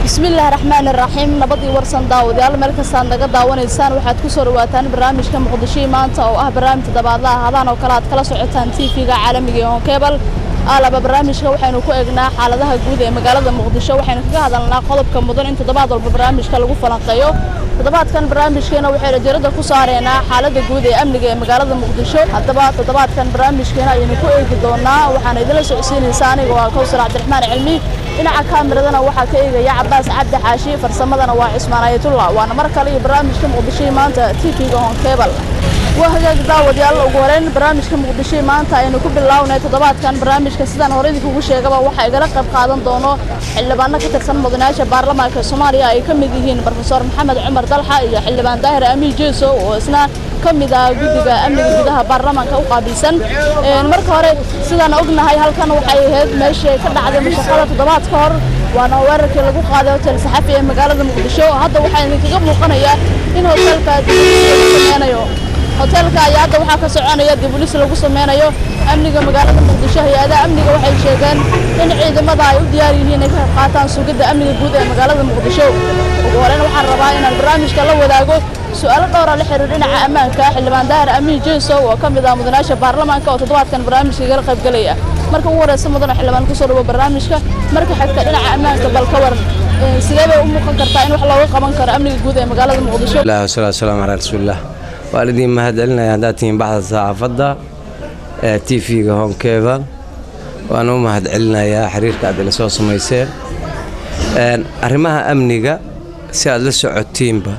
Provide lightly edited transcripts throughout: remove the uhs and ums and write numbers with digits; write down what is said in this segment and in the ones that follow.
بسم الله الرحمن الرحيم نبضي ورسن داود يلا ملك كسان naga daawanaysaan waxaad ku soo dhawaataan barnaamijka Muqdisho maanta oo ah barnaamij toddobaadlaha hadaan oo kala kala socotaan TV-ga caalamiga ee Cable alaba barnaamijka waxaynu ku eegnaa xaaladaha guud ee magaalada Muqdisho waxaynu kaga hadalnaa qodobka mudan in toddobaad walba barnaamijka lagu falanqeeyo toddobaadkan barnaamijkeena waxay diiradda ku saareenaa xaaladda guud ee amniga ee magaalada Muqdisho haddaba toddobaadkan barnaamijkeena aynu ku eegi doonaa waxaan idin soo codsiinaysaa aniga waa Kawsar Cabdiraxmaan Cilmi dhinaca kaamirada waxa ka eegaya Cabbaas Cabdi Xaashi farsamadana waa Ismaan Ayatullah waana mar kale barnaamijka Muqdisho maanta TV-ga Cable وهذا داود يلا وقولين برامج كمقدشي ما أنت إنه كل اللون تضبط كان برامج كسيدان هوريدي كوجي جبا وحى يقرب قادم دونه اللي بنا كترسم مدناش برلمان كسوماليا أي كم يجين بروفيسور محمد عمر طلحة اللي بنا داهر أمير جيسو وسنا كم إذا جدي أمير جدها برلمان كوقابل سن المركورة سيدان أقولنا هاي هل كانوا حي هاد ماشي كنا عدم مشكلة تضبط كار وأنا ورك اللي جو قاعدة وتلسحفي مقالة مقدشو هذا وحى نكجب مقنية إنه تلك أنا يوم hotelka ayaa hadda waxa ka soconaya diblis lagu sameeyo amniga magaalada Muqdisho hay'adaha amniga waxay sheegeen in ciidamada ay u diyaar yihiin inay ka qaataan sugidda amniga guud ee magaalada Muqdisho ugu horreyn waxaan rabaa inaan barnaamijka la wadaago su'aalo dhowr ah la xiriir dhinaca ammaanka xildhibaan Daahir Amiin Jeeso oo ka mid ah mudanaasha baarlamaanka oo toddobaadkan barnaamijka ka qayb galaya marka ugu horeysa mudana xildhibaan ku soo dhawo barnaamijka marka xigta dhinaca ammaanka bal ka waran sidee u muuqan kartaa in wax looga qaban karo amniga guud ee magaalada Muqdisho Allahu sallallahu alayhi wa sallam والدين مهدلنا يهداتين بعض الساعة فضة TV-ga Cable وأنا مهدلنا يا حرير قاعد لسوس ما يصير أرمها أمنية سأل لسه تيمبا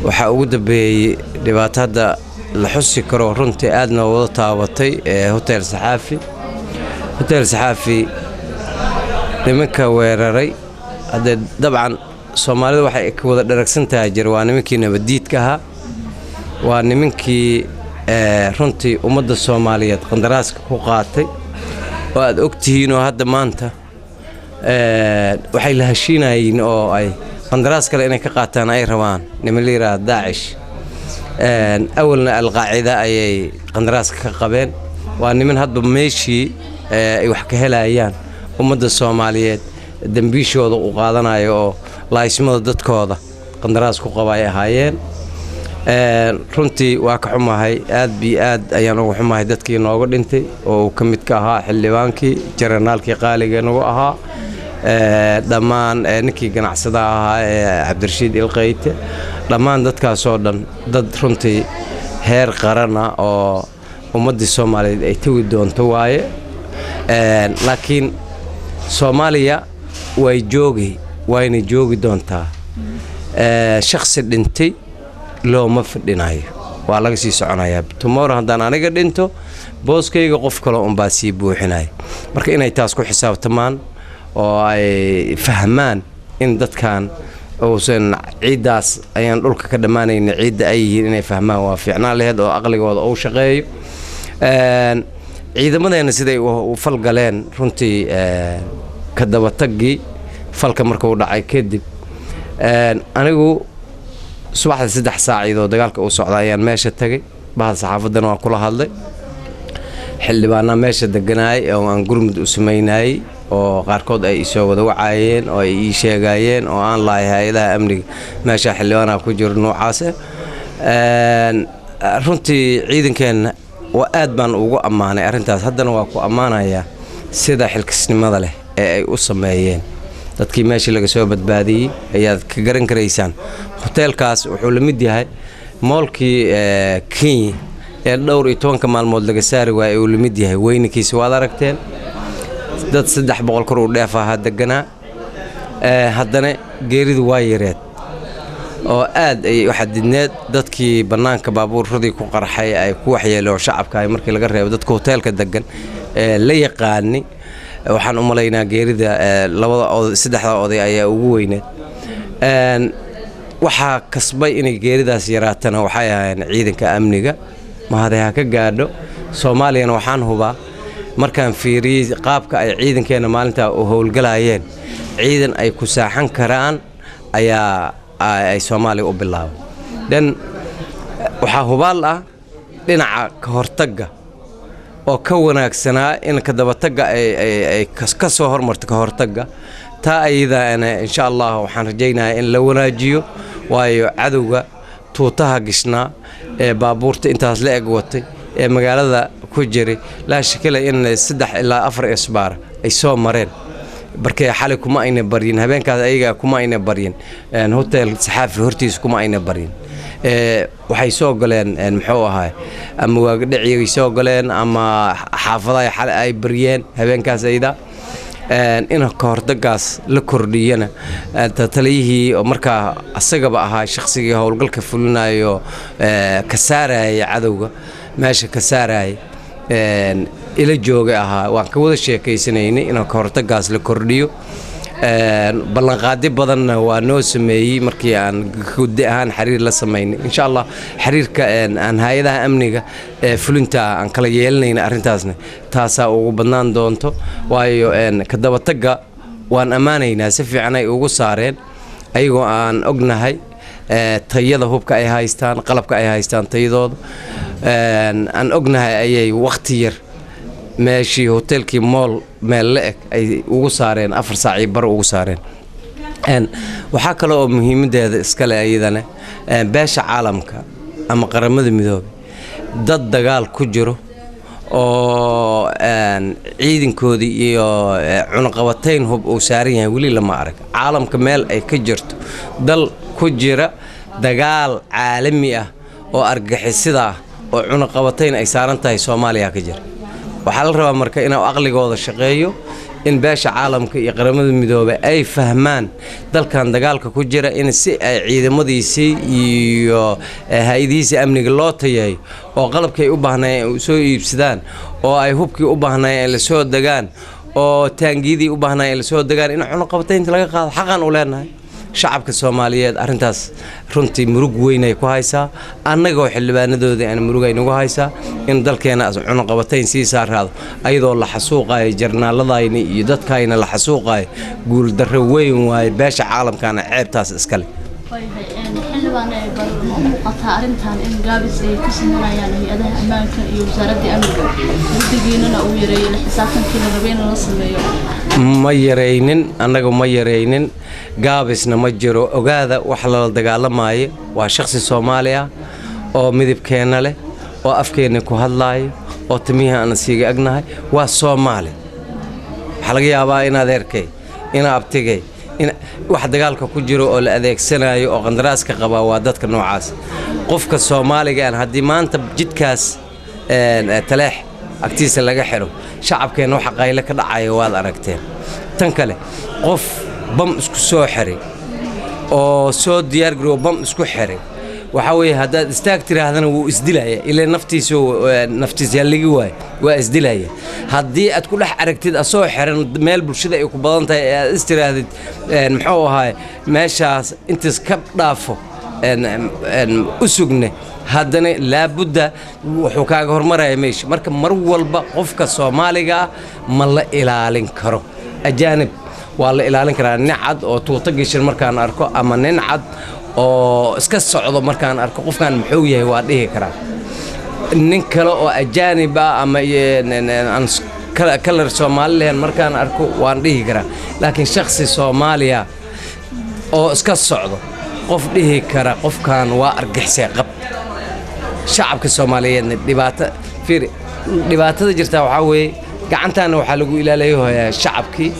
وحاود بدبات هذا الحسي كرورنتي أدنى وضطا وطي هوتيل صحافي لمكة ويرري هذا طبعا Soomaalida waxay ka wada dharagsan tahay jirwaana minkina badiidkaha waa nimankii runtii ummadda Soomaaliyeed qandaraaska ku qaatay oo aad ogtihiin oo hadda maanta waxay la heshiinayeen oo ay qandaraas kale inay ka qaataan ay rabaan niman liira Daacish awalna al-Qaacida ayay qandaraaska ka qabeen waa niman hadba meeshii ay wax ka helayaan ummadda Soomaaliyeed dambiishooda u qaadanayo oo laaysimada dadkooda qandaraas ku qabay ahaayeen runtii waa ka xumahay aad ayaan ugu xumahay dadkii nooga dhintay oo ka mid ka ahaa xildhibaankii generaalkii qaaliga nagu ahaa dhamaan ninkii ganacsada ahaa Cabdirashiid Ilqayte dhamaan dadkaas oo dhan dad runtii heer qarana oo ummadda Soomaaliyeed ay tawi doonto waaye laakiin Soomaaliya wayna joogi doontaa shakhsi dhintay loo ma fadhinayo waa laga sii soconayaa tomorrow haddaan aniga dhinto booskayga qof kale un baa sii buuxinaya marka inay taas ku xisaabtamaan oo ay fahmaan in dadkan uusan ciidaas ayaan dhulka ka dhamaanayna ciida ay yihiin inay fahmaan waa fiicnaan lahayd oo aqligooda uu shaqeeyo ciidamadeena siday u falgaleen runtii ka daba tagii falka markuu dhacay kadib anigu subaxda 3 saacadood dagaalka uu socday ayaan meesha tagay bahal saxaafadan waan kula hadlay xildhibaanna meesha deganaay oo aan gurmud u sameynay oo qaarkood ay isoo wada wacayeen oo ay ii sheegayeen oo aan lahayn hay'adaha amniga meesha xildhibaanna ku jiro noocaas runtii ciidankeena waa aad baan ugu amaanay arintaas haddana waa ku amaanaya sida xilkasnimada leh ee ay u sameeyeen dadkii meeshii laga soo badbaadiyay ayaad ka garan karaysaan hotelkaas wuxuu la mid yahay moolkii Kenya ee dhowr iyo 10 maalmood laga saari waayay uu la mid yahay weynkiisa waad aragteen dad 300 kor u dheefaha deganaa haddana geeridu waa yareed oo aad ay u xadidneed dadkii banaanka baabuurradii ku qarxay ay ku waxyeelo shacabka ay markii laga reebo dadka hotelka degan la yaqaani waxaan u maleynaa geerida labada oo saddexda oday ayaa ugu weyneed waxaa kasbay inay geeridaas yaraatana waxay ahaayeen ciidanka amniga mahadee ha ka gaadho soomaaliyana waxaan hubaa markaan fiiriyey qaabka ay ciidankeena maalintaa u howlgalayeen ciidan ay ku saaxan karaan ayaa ay Soomaaliya u bilaabay dan waxaa hubaal ah dhinaca ka hortagga oo ka wanaagsanaa in ka dabatagga ay ka soo hormarto ka hortagga taa ayadaana insha Allah waxaan rajaynayaa in la wanaajiyo waayo cadowga tuutaha gishnaa ee baabuurta intaas la eg watay ee magaalada ku jiray la shakila in 3 ilaa 4 isbaar ay soo mareen barkay xalay kuma ayna baryin habeenkaas ayaga kuma ayna baryin hotel saxaafi hortiis kuma ayna baryin waxay soo galeen muxuu ahaa ama waagdhiciyay soo galeen ama xaafadaha xalay ay bariyeen habeenkaas ayda in ka hortagaas la kordhiyana taliyihii oo markaa asagaba ahaa shakhsiga howlgalka fulinayo ka saaraya cadowga meesha ka saaraya ila jooga ahaa waan ka wada sheekaysanay in ka hortagaas la kordhiyo ballanqaadi badanna waa noo sameeyay markii aan guddi ahaan xiriir la sameynay insha Allah xiriirka aan hay'adaha amniga fulinta aan kala yeelanayna arintaasna taasa ugu badnaan doonto waayo ka dabatagga waan amaanaynaa si fiican ay ugu saareen ayagoo aan ognahay tayada hubka ay haystaan qalabka ay haystaan tayadooda aan ognahay ayay waqti yar meeshii hotelkii mool meel la eg ay ugu saareen 4 saac bar ugu saareen waxaa kale oo muhiimadeeda iska leh ayadana beesha caalamka ama qaramada midoobay dad dagaal ku jiro oo ciidankoodii iyo cunaqabatayn hub uu saaran yahay wali lama arag caalamka meel ay ka jirto dal ku jira dagaal caalami ah oo argagixisada ah oo cunaqabatayn ay saaran tahay Soomaaliya ka jira waxaa la rabaa marka inuu aqligooda shaqeeyo in beesha caalamka iyo qaramada midoobay ay fahmaan dalkan dagaalka ku jira in si ay ciidamadiisii iyo hay'adihiisa amniga loo tayeeyo oo qalabkay u baahnayeen u soo iibsadaan oo ay hubkii u baahnayeen la soo dagaan oo taangidii u baahnayeen la soo dagaan in cunaqabataynta laga qaado xaqan u leenahay shacabka Soomaaliyeed arintaas runtii murug weyn ay ku haysaa annagoo xildhibaanadooda aan murug ay nagu haysaa in dalkeena cunaqabatayn si saarado ayadoo la xasuuqay jarnaaladayna iyo dadkayna la xasuuqay guul darro weyn waay beesha caalamkana ceebtaas iska leh xildhibaanay bal ma muuqata arintan in gaabis ay ka sameeyaan hay'adaha ammaanka iyo wasaaradda amniga guddigiina uu yareeyay la xisaabtankii la rabay in la sameeyo ma yareynin annagu ma yareynin gaabisna ma jiro ogaada wax la dagaalamaayo waa shakhsi Soomaali ah oo midabkeena leh oo afkeena ku hadlaayo oo timiha aan siiga agnahay waa Soomaali waxa laga yaabaa in adeerkay in abtigay in wax dagaalka ku jiro oo la adeegsanayo oo qandaraaska qaba waa dadka noocaas qofka Soomaaliga aan hadii maanta jidkaas taleex agtiisa laga xiro shacabkeena waxa qayl ka dhacay waad aragteen tan kale qof bam isku soo xiray oo soo diyaar garow bam isku xiray waxa weeye hadaad istaag tiraahdana wuu isdilaya ilaa naftiisa ligi waay waa isdilaya hadii aad ku dhex aragtid asoo xiran meel bulshada ay ku badan tahay aad istiraadid muxuu ahaa meeshaas intaas ka dhaafo usugne haddana laabudda wuxuu kaaga hormaraya meesha marka mar walba qofka Soomaaliga ma la ilaalin karo ajaanib waa la ilaalin karaa nicad oo tuuta gashan markaan arko ama nicad oo iska socdo markaan arko qofkan muxuu yahay waa dhihi karaa nin kale oo ajaanib ah ama aan kala Soomaaliland markaan arko waan dhihi karaa laakiin shakhsi Soomaaliya oo iska socdo qof dhihi kara qofkan waa argixisay qab shacabka Soomaaliyeed dhibaatada jirta waxa weeye gacantaana waxa lagu ilaaliyaa shacabkii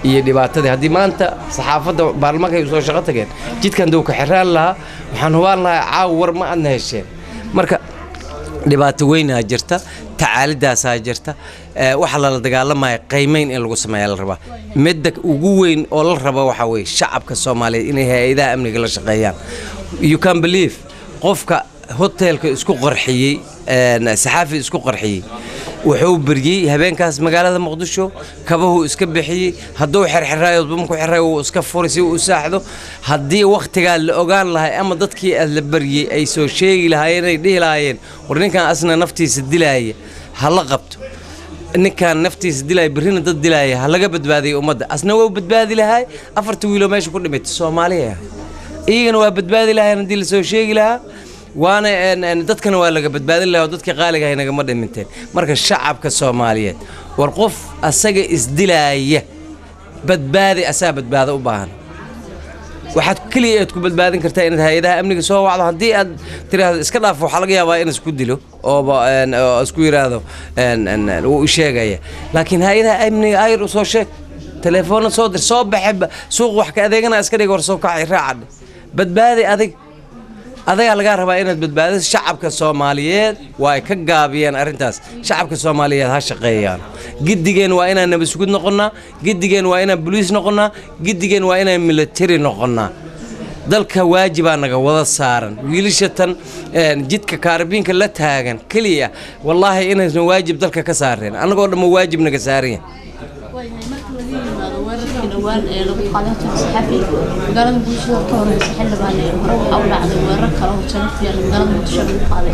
iyo dhibaatada hadii maanta saxaafadda baarlamaanka ay soo shaqo tageen jidkan dowka xiraan laha waxaan hubaan lahaa caaw war ma adna hesheen marka dhibaato weyn ah jirta tacaalidaas ah jirta waxa la dagaalamay qiimeyn in lagu sameeyo la rabaa midda ugu weyn oo la rabo waxa weeye shacabka Soomaaliyeed inay hay'adaha amniga la shaqeeyaan you can believe qofka hotelka isku qarxiyay saxaafi isku qarxiyay wuxuu beriyey habeenkaas magaalada muqdisho kabahu iska bixiyey hadduu xirxiraayo bamku xirray uu iska furay si uu u saaxdo haddii waqtigaa la ogaan lahay ama dadkii la baryey ay soo sheegi lahaayeen ay dhihi lahaayeen war ninkan asna naftiisa dilaaya ha la qabto ninkan naftiisa dilaaya birrina dad dilaaya ha laga badbaadiyo ummadda asna waa badbaadi lahay 4 wiilo meesha ku dhimatay Soomaaliya iyagana waa badbaadi lahayn haddii la soo sheegi lahaa waana dadkana waa laga badbaadin lahaa dadka qaaliga ay naga ma dhiminteen marka shacabka Soomaaliyeed war qof asaga isdilaaya badbaadi asaa badbaado u baahan waxaad kaliya ku badbaadin kartaa inaad hay'adaha amniga soo wacdo haddii aad tiraahdo iska dhaaf waxa laga yaabaa in isku dilo oo isku yiraahdo uu sheegaya laakiin hay'adaha amniga ay soo sheeg telefoon soo dir soo baxay suuq wax ka adeegana iska dhig war soo kacay raacad badbaadi adiga laga rabaa inaad badbaadiso shacabka Soomaaliyeed way ka gaabiyeen arintaas shacabka Soomaaliyeed ha shaqeeyaan gidigeen waa inaan nabad sugid noqonnaa gidigeen waa inaan police noqonnaa gidigeen waa inaan military noqonnaa dalka waajiba naga wada saaran wiilashatan jidka kaarbiinka la taagan kaliya wallahi inaysan waajib dalka ka saareen anagoo dhammo waajib naga saareen وان لو قادت الصحفي قالوا بوشو كون سحل بان روح او بعد ورك كلو جنفيا قالوا متشب قاده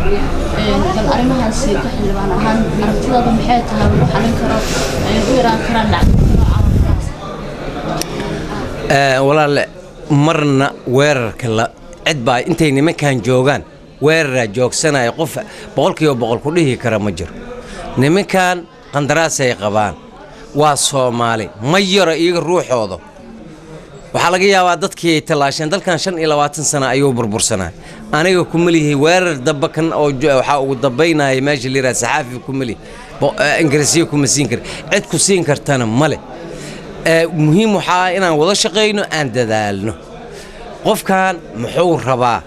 دل ارمهاس كحل بان ahaan aragtida maxay tahay wax xalin karo ay weeraan karaan walaal marna weerarka la cid baa intay nimankan joogan weerar joogsanay qof 100% ku dhihi kara ma jiro nimankan qandaraas ay qabaan waa Soomaali ma yara iyaga ruuxooda waxa laga yaabaa dadkii ay talaasheen dalkan 25 sano ayuu burbursanaa aniga ku malihi weerar dabakan oo waxa ugu dabaynay meesha liira saxaafi ku mali ingiriisiga ku masiin kar cid ku siin kartana male muhiim waxa inaan wada shaqeyno aan dadaalno qofkan muxuu rabaa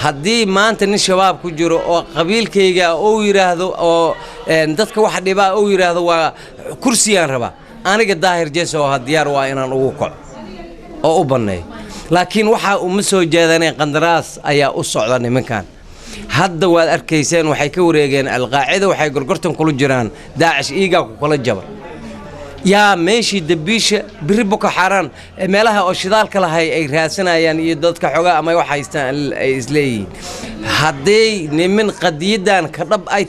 haddii maanta nin shabaab ku jiro oo qabiilkayga oo yiraahdo oo dadka wax dhibaa oo yiraahdo waa kursiyaan rabaa aniga daahir jeeso oo diyaar waa inaan ugu kaco oo u banay laakiin waxa uu ma soo jeedanay qandaraas ayaa u socda nimankan hadda waad arkayseen waxay ka wareegeen alqaacida waxay gorgortan kula jiraan daacish iiga ku kala jabay yaa meeshii dabiisha biri boko xaraan meelaha oo shidaalka lahay ay raadsanayaan iyo dadka xogaa ama wax haystaan ay isleeyihiin haddii niman qadiyadan ka dhab ay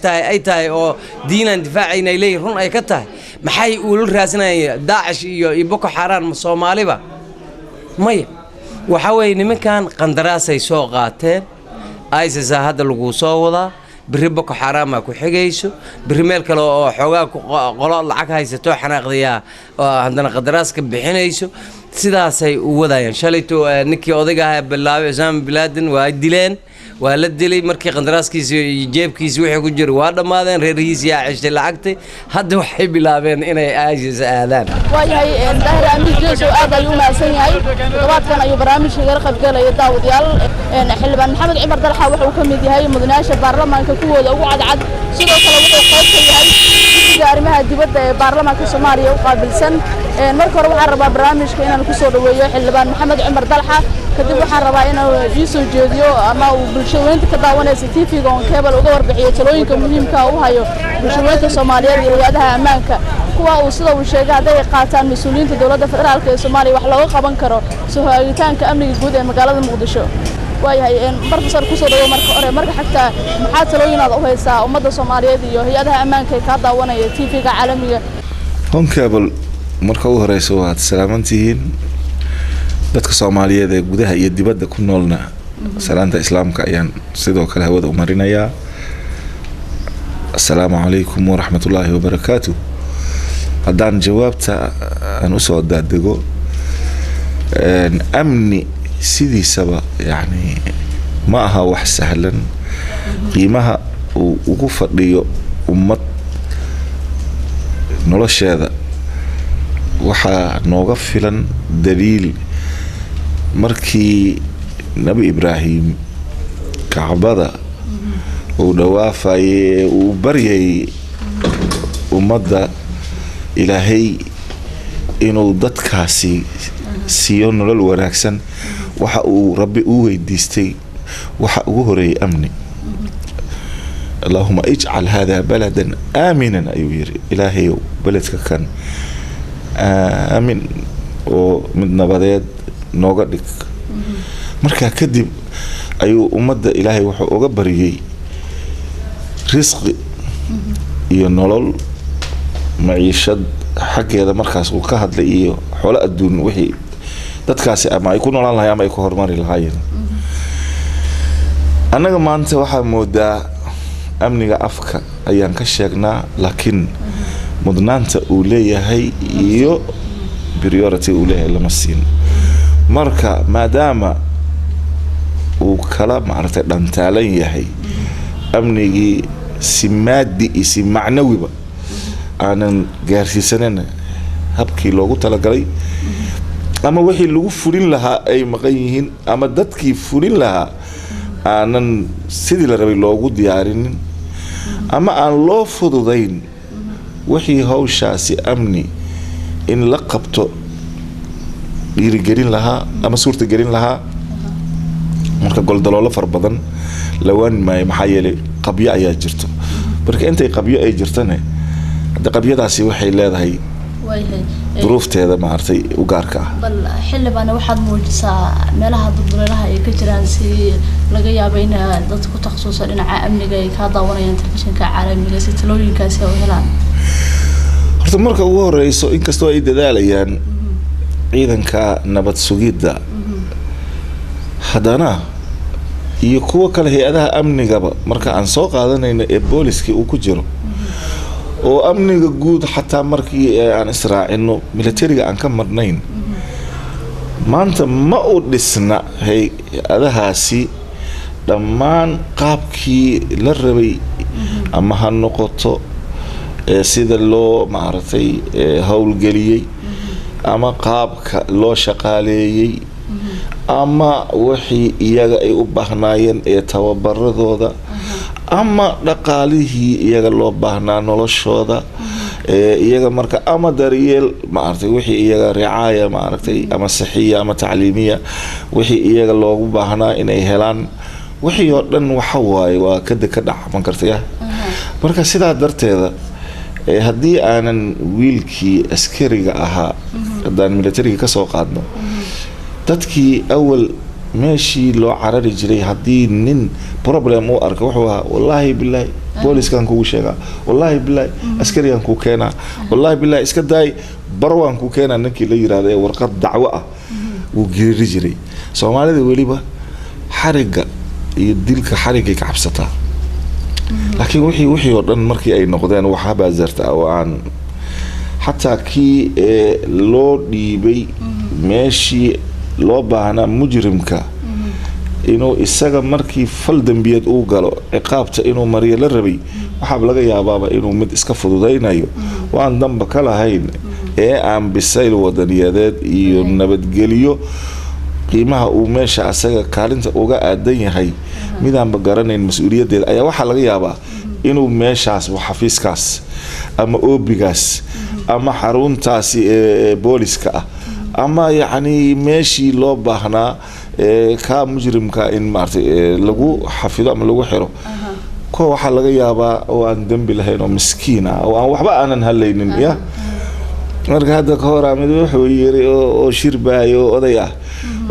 tahay oo diinan difaacayna ay leeyihiin run ay ka tahay maxay uu raadsanayaan daacish iyo boko xaraan Soomaaliba maya waxa way nimankan qandaraas ay soo qaateen ISIS hadda lagu soo wadaa biri boko xaraam ku xigayso biri meel kale oo xogaa qolo lacag haysato xanaaqdiya hadana qandaraas ka bixinayso sidaas ay u wadayaan shalayto ninkii odayga ah bilaabay Osama bin Laden waa dileen waa la dilay markii qandaraaskiisa jeebkiisa wixii ku jira waa dhamaadeen reerihiisa yaa cishday lacagtay hadda waxay bilaabeen inay ISIS aadaan waayahay daahir amiin jeeso aad ayuu maasan yahay todobaadkan ayuu barnaamijka yar qaybgalaya daawadayaal xildhibaan maxamed cumar dalxa wuxuu ka mid yahay mudanaasha baarlamaanka kuwooda ugu cadcad sidoo kale wuxuu qayb ka yahay guddiga arrimaha dibadda ee baarlamaanka Soomaaliya u qaabilsan marka hore waxaan rabaa barnaamijka inaan ku soo dhaweeyo xildhibaan maxamed cumar dalxa kadib waxaan rabaa inaan ii soo jeediyo ama uu bulshooyinka ka daawanaysa TV-ga on cable uga warbixiyo talooyinka muhiimka ah u hayo bulshooyinka Soomaaliyeed iyo hay'adaha ammaanka kuwa uu sida uu sheegay haday qaataan mas'uuliyiinta dawladda federaalka ee Soomaaliya wax looga qaban karo soo haagitaanka amniga guud ee magaalada Muqdisho waayahay barfasar ku soo dhaweeyo marka hore marka xigta maxaa talooyinaad u haysaa ummadda Soomaaliyeed iyo hay'adaha ammaanka ee ka daawanaya TV-ga caalamiga on cable marka uu horeyso waad salaamantihiin dadka Soomaaliyeed ee gudaha iyo dibadda ku noolna salaanta islaamka ayaan sidoo kale hawada u marinayaa assalaamu calaykum waraxmatullaahi wabarakaatuh haddaan jawaabta aan u soo daadego amni sidiisaba yani ma aha wax sahlan qiimaha uu ugu fadhiyo ummad nolosheeda waxaa nooga filan daliil markii nabi Ibraahim kacbada uu dhawaafay uu baryay ummadda ilaahay inuu dadkaasi siiyo nolol wanaagsan waxa uu rabbi u weydiistay waxa ugu horeeyay amni اللهم اجعل هذا بلدا آمنا أيو يري إلهي بلدك كان آمن ومن نبادات نوغدك مركا كدب أيو أمد إلهي وحو أغبريي رزق iyo nolol maciishad xaggeeda markaas uu ka hadlay iyo xoolo adduun wixii dadkaasi ama ay ku noolaan lahaayeen ama ay ku horumari lahaayeen anaga maanta waxa moodaa amniga afka ayaan ka sheegnaa laakiin mudnaanta uu leeyahay iyo priority uu leeyahay lama siin marka maadaama uu kala maartay dhantaalan yahay amnigii si maadi si macnawiba aanan gaarsiisanana habkii loogu talagalay ama wixii lagu fulin lahaa ay maqan yihiin ama dadkii fulin lahaa aanan sidii la rabay loogu diyaarinin ama aan loo fududayn wixii hawshaasi amni in la qabto dhiirigelin lahaa ama suurtagelin lahaa marka goldaloolo far badan lawaan maayo maxaa yeelay qabyo ayaa jirto marka intay qabyo ay jirtana hadda qabyadaasi waxay leedahay duruufteeda maartay u gaarka ah bal xillibaana waxaad muujisaa meelaha dulduleelaha ay ka jiraan si laga yaabo in dad ku takhasusa dhinaca amniga ay ka daawanayaan telefishinka caalamiga si talooyinkaasi ay helaan horta marka ugu horeyso inkastoo ay dadaalayaan ciidanka nabad sugidda haddana iyo kuwa kale hay'adaha amnigaba marka aan soo qaadanayno ee booliska uu ku jiro oo amniga guud xataa markii aan israacino militariga aan ka marnayn maanta ma u dhisna hay'adahaasi dhammaan qaabkii la rabay ama ha noqoto sida loo maartay howlgeliyay ama qaabka loo shaqaaleeyay ama wixii iyaga ay u baahnaayeen ee tababaradooda ama dhaqaalihii iyaga loo baahnaa noloshooda iyaga marka ama daryeel maartay wixii iyaga ricaaya maartay ama saxiya ama tacliimiya wixii iyaga loogu baahnaa inay helaan wixii oo dhan waxa waaye waa ka dhaxman kartaya marka sidaa darteeda haddii aanan wiilkii askariga ahaa haddaan militariga ka soo qaadno dadkii awal meeshii loo carari jiray haddii nin problem uu arko wuxuu ahaa wallaahi bilaahi booliskan kugu sheegaa wallaahi bilaahi askarigan kuu keenaa wallaahi bilaahi iska daay barwaan kuu keenaa ninkii la yiraahdo ee warqad dacwo ah wuu geeri jiray soomaalida weliba xariga iyo dilka xarigay ka cabsataa laakiin wixii oo dhan markii ay noqdeen waxa baazarta oo aan xataa kii loo dhiibay meeshii loo baahnaa mujrimka inuu isaga markii fal dambiyeed uu galo ciqaabta inuu mariyo la rabay waxaa laga yaabaaba inuu mid iska fududaynayo waan damba ka lahayn ee aan bisayl wadaniyadeed iyo nabadgeliyo qiimaha uu meesha asaga kaalinta uga aadan yahay midaanba garanayn mas-uuliyadeeda ayaa waxaa laga yaabaa inuu meeshaas xafiiskaas ama oobigaas ama xaruntaasi booliska ah ama yani meeshii loo baahnaa ka mujrimka in maartay lagu xafido ama lagu xiro ko waxa laga yaabaa oo aan dambi lahayn oo miskiin ah oo aan waxba aanan halaynin ya marka hadda ka hor amid wuxuu yiri oo shirbaayo oday ah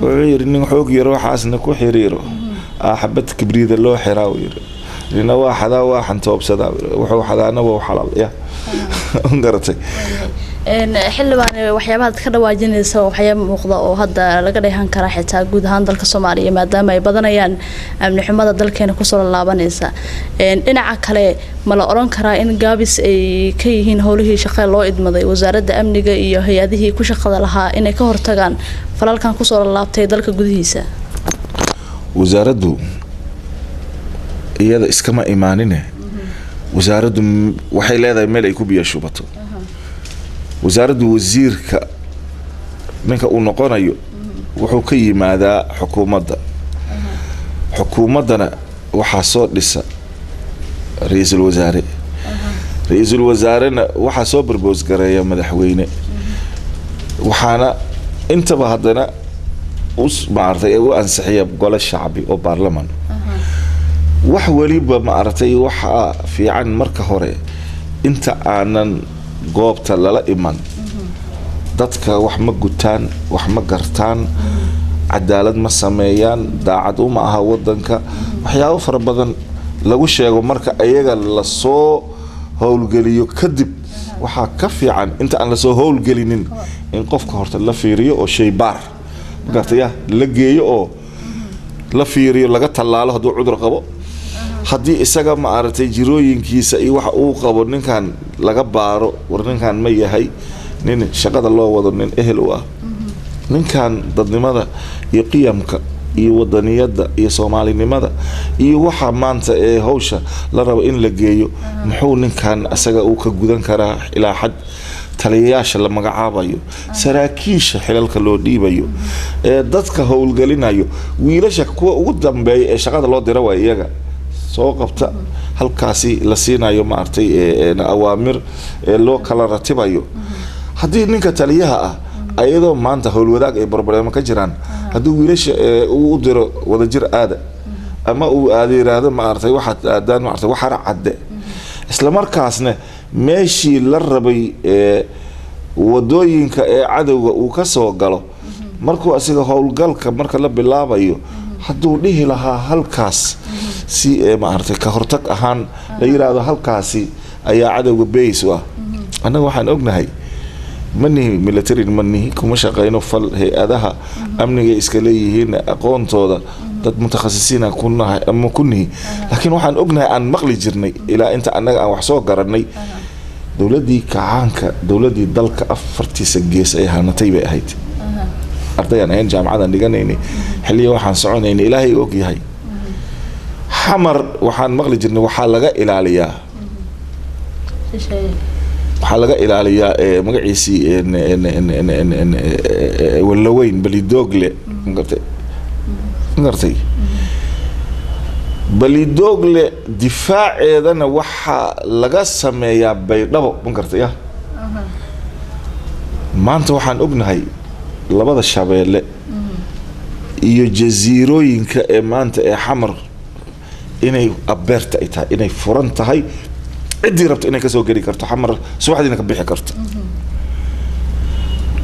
wuxuu yiri nin xoog yar waxaasna ku xiriiro xabad kibriida loo xiraa yiri lina waa xadaa waa xantoobsada wuxuu xadaana waa xalaal ya garatay xildhibaan waxyaabaha ka dhawaajinaysa waxyaabo muuqda oo hadda laga dheehan kara xitaa guud ahaan dalka Soomaaliya maadaama ay badanayaan amni xumada dalkeena ku soo laabanaysa dhinaca kale ma la oran karaa in gaabis ay ka yihiin howlihii shaqo loo idmaday wasaaradda amniga iyo hay'adihii ku shaqada lahaa inay ka hortagaan falalkan ku soo laabtay dalka gudihiisa wasaaraddu iyada iskama imaanine wasaaraddu waxay leedahay meel ay ku biyo shubato wasaaraddu wasiirka ninka uu noqonayo wuxuu ka yimaadaa xukuumadana waxaa soo dhisa ra'iisul wasaarena waxaa soo barboos gareeya madaxweyne waxaana intaba haddana maartay u ansixiya gole shacbi oo baarlaman wax waliba ma aragtay waxa fiican marka hore inta aanan goobta lala iman dadka wax ma gutaan wax ma gartaan cadaalad ma sameeyaan daacad uma aha wadanka waxyaabo fara badan lagu sheego marka ayaga la soo howlgeliyo kadib waxa ka fiican inta aan la soo howlgelinin in qofka horta la fiiriyo oo shay baar marka la geeyo oo la fiiriyo laga talaalo haduu cudur qabo haddii isaga ma aragtay jirooyinkiisa iyo waxa uu qabo ninkan laga baaro war ninkan ma yahay nin shaqada loo wado nin ehel u ah ninkan dadnimada iyo qiyamka iyo wadaniyada iyo Soomaalinimada iyo waxa maanta ee hawsha la rabo in la geeyo muxuu ninkan asaga uu ka gudan karaa ilaa xad taliyayaasha la magacaabayo saraakiisha xilalka loo dhiibayo ee dadka howlgelinayo wiilasha kuwa ugu dambeeyay ee shaqada loo diro waa iyaga soo qabta halkaasi la siinayo ma artay awaamir loo kala ratibayo haddii ninka taliyaha ah ayadoo maanta howlwadaag ay problema ka jiraan hadduu wiilasha uu diro wadajir aada ama uu adeeraado ma artay waxa aadaan ma artay waxa cadde isla markaasna meeshii la rabay wadooyinka ee cadawga uu ka soo galo markuu asiga howlgalka marka la bilaabayo hadduu dhihi lahaa halkaas si ma artay ka hortag ahaan la yiraahdo halkaasi ayaa cadawga base ah anaga waxaan ognahay mani military mani kuma shaqeyno fal hay'adaha amniga iska leeyihiin aqoontooda dad mutakhasisiina kunahay ama kunni laakiin waxaan ognahay aan maqli jirnay ilaa inta anaga aan wax soo garanay dawladii kacaanka dawladii dalka afartiisa gees ay hanatay bay ahayd ardayaan ayaan jaamacadan dhiganaynay xilliyo waxaan soconaynay ilaahay og yahay xamar waxaan maqli jirnay waxaa laga ilaaliyaa magaciisi walaweyn balidoogle ngartay balidoogle difaaceedana waxa laga sameeyaa baydhabo ngartay maanta waxaan ognahay labada shabeelle iyo jasiirooyinka ee maanta ee xamar inay abeerta ay tahay inay furan tahay cidii rabto inay ka soo geli karto xamar subaxdiina ka bixi karto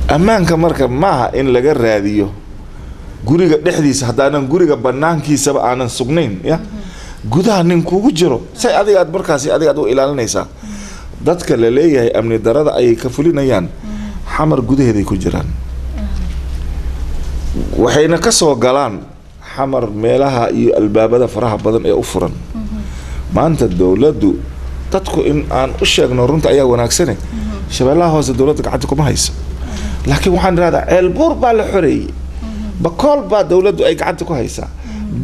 ammaanka marka maaha in laga raadiyo guriga dhexdiisa hadaanan guriga banaankiisaba aanan sugnayn ya gudaha nin kugu jiro say adiga aad markaasi adiga aad u ilaalinaysaa dadka la leeyahay amni darada ay ka fulinayaan xamar gudaheeday ku jiraan waxayna ka soo galaan xamar meelaha iyo albaabada faraha badan ee u furan maanta dawladdu dadku in aan u sheegno runta ayaa wanaagsan shabeellaha hoose dawladda gacanta kuma hayso laakiin waxaan raadaa ceelbuur baa la xoreeyay bakool baa dawladdu ay gacanta ku haysaa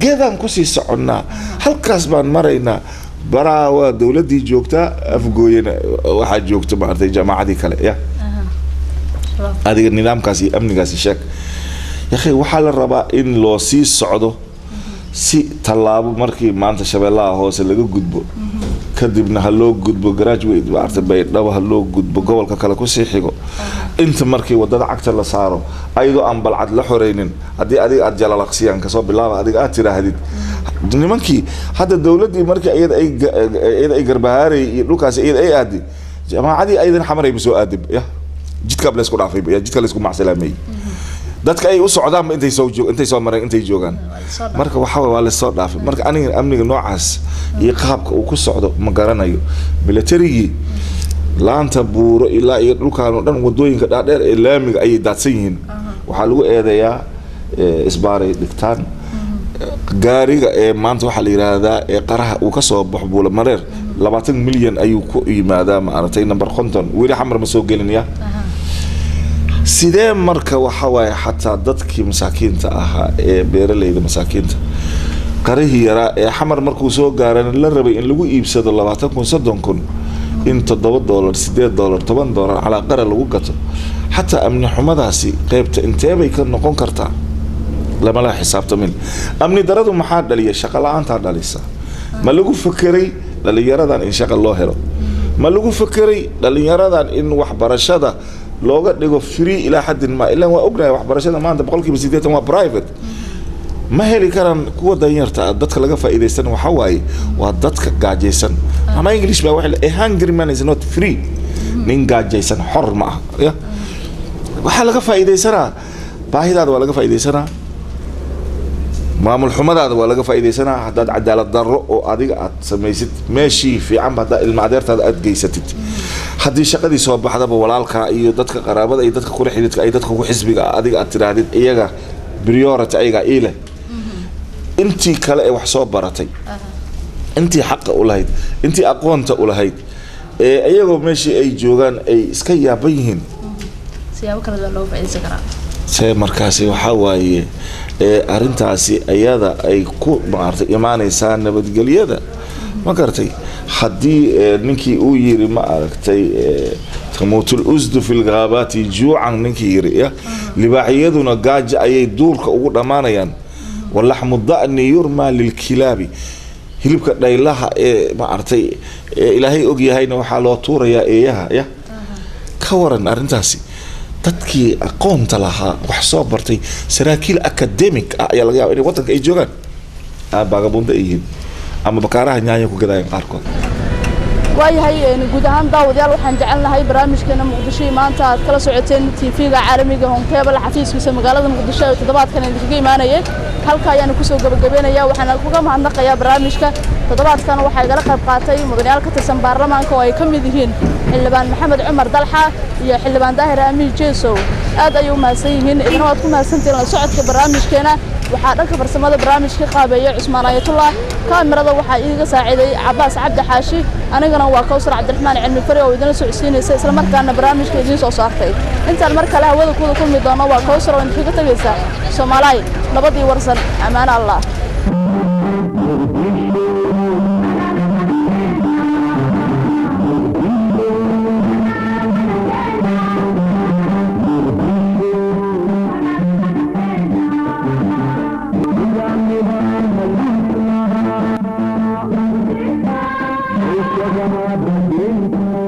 geedaan ku sii soconnaa halkaas baan maraynaa baraawa dawladdii joogtaa afgooyana waxaa joogta ma artay jaamacadii kale ya adiga nidaamkaas iyo amnigaasi sheeg yakhay waxaa la rabaa in loo sii socdo si tallaabo markii maanta shabeellaha hoose laga gudbo kadibna ha loo gudbo graduate baarta baydhabo ha loo gudbo gobolka kale ku sii xigo inta markii wadada cagta la saaro ayadoo aan balcad la xoreynin haddii adiga aad jalalaqsiyaan kasoo bilaaba adiga aad tiraahdid nimankii hadda dawladdii markii iyada ay garbahaaray iyo dhulkaasi iyada ay aadi jamaacadii aydan xamaray soo aadib ya jidka la isku dhaafay ya jidka la isku macsalaamay dadka ay u socdaan intay soo mareen intay joogan marka waxa waa la soo dhaafay marka aniga amniga noocaas iyo qaabka uu ku socdo ma garanayo military laanta buuro ilaa iyo dhulkaan oo dhan wadooyinka dhaadheer ee laamiga ay daadsan yihiin waxa lagu eedeeyaa isbaaray dhigtaan gaariga ee maanta waxa la yiraahdaa ee qaraha uu ka soo baxo buula mareer 20 milyan ayuu ku yimaadaa ma aragtay number 50 weli xamar ma soo gelinaya sidee marka waxa way xataa dadkii masaakiinta ahaa ee beeralayda masaakiinta qarihii yara ee xamar markuu soo gaaran la rabay in lagu iibsado 20,000 in $7 $8 $10 ala qara lagu gato xataa amni xumadaasi qaybta intee bay ka noqon kartaa lama la xisaabtamin amni daradu maxaa dhaliya shaqo la'aanta dhalisa ma lagu fakiray dhalinyaradan in shaqo loo helo ma lagu fakiray dhalinyaradan in wax barashada looga dhigo free ilaa xadin ma ilaa waa ognahay wax barashada maanta 80% waa private ma heli karaan kuwa danyarta dadka laga faa'iideysan waxa waaye waa dadka gaajaysan ama English baa waxa a hungry man is not free nin gaajaysan xor ma ah waxa laga faa'iideysanaa baahidaada waa laga faa'iideysanaa maamul xumadaada waa laga faa'iideysanaa haddaad cadaalad darro oo adiga aad samaysid meeshii fiican baad ilma adeertaada aad geysatid haddii shaqadii soo baxdaba walaalka iyo dadka qaraabada iyo dadka kula xidhiidka ay dadka ku xisbiga adiga aad tirahdid iyaga priority ayaga ile intii kale ee wax soo baratay intii xaq u lahayd intii aqoonta u lahayd ee iyagoo meeshii ay joogaan ay iska yaaban yihiin siyaabo kala loo faa'iideysan karaa see markaasi waxa waaye arintaasi ayada ay ku maartay imaanaysaa nabadgelyada ma gartay haddii ninkii uu yiri ma aragtay tamuutul usdu fil ghaabati juucan ninkii yiri libaaxiyaduna gaaj ayay duurka ugu dhamaanayaan walaxmu dha'ni yurma lil kilabi hilibka dhaylaha ma aragtay ilaahay og yahayna waxa loo tuurayaa eeyaha ka waran arintaasi dadkii aqoonta lahaa wax soo bartay saraakiil academic ayaa laga yaabaa in wadanka ay joogaan baagabunda yihiin ama bakaaraha nyaanya ku gadayaan qaarkood waayahay guud ahaan daawadayaal waxaan jecelnahay barnaamijkeena muqdisho maanta aad kala socoteen TV-ga caalamiga Home Cable xafiiskiisa magaalada muqdisho ee toddobaadkan idinkaga imaanayay halka ayaan ku soo gabagabeynayaa waxaan uga mahadnaqayaa barnaamijka toddobaadkan waxay gala qayb qaatay mudanayaal ka tirsan baarlamaanka oo ay ka mid yihiin xildhibaan Maxamed Cumar Dalxa iyo xildhibaan Daahir Amiin Jeesow aad ay u mahadsan yihiin idin waad ku mahadsantiin la socodka barnaamijkeena waxaa dhanka farsamada barnaamijka qaabeeyay Cusmaan Ayatullah kaamirada waxaa iiga saaciday Cabbaas Cabdi Xaashi anigana waa Kawsar Cabdiraxmaan Cilmi Fari oo idin socodsiinaysa isla markaana barnaamijka idin soo saartay intaan mar kale hawada ku kulmi doono waa Kawsar oo idin kaga tagaysa Soomaaliya nabadii warsan amaan Allah Come on,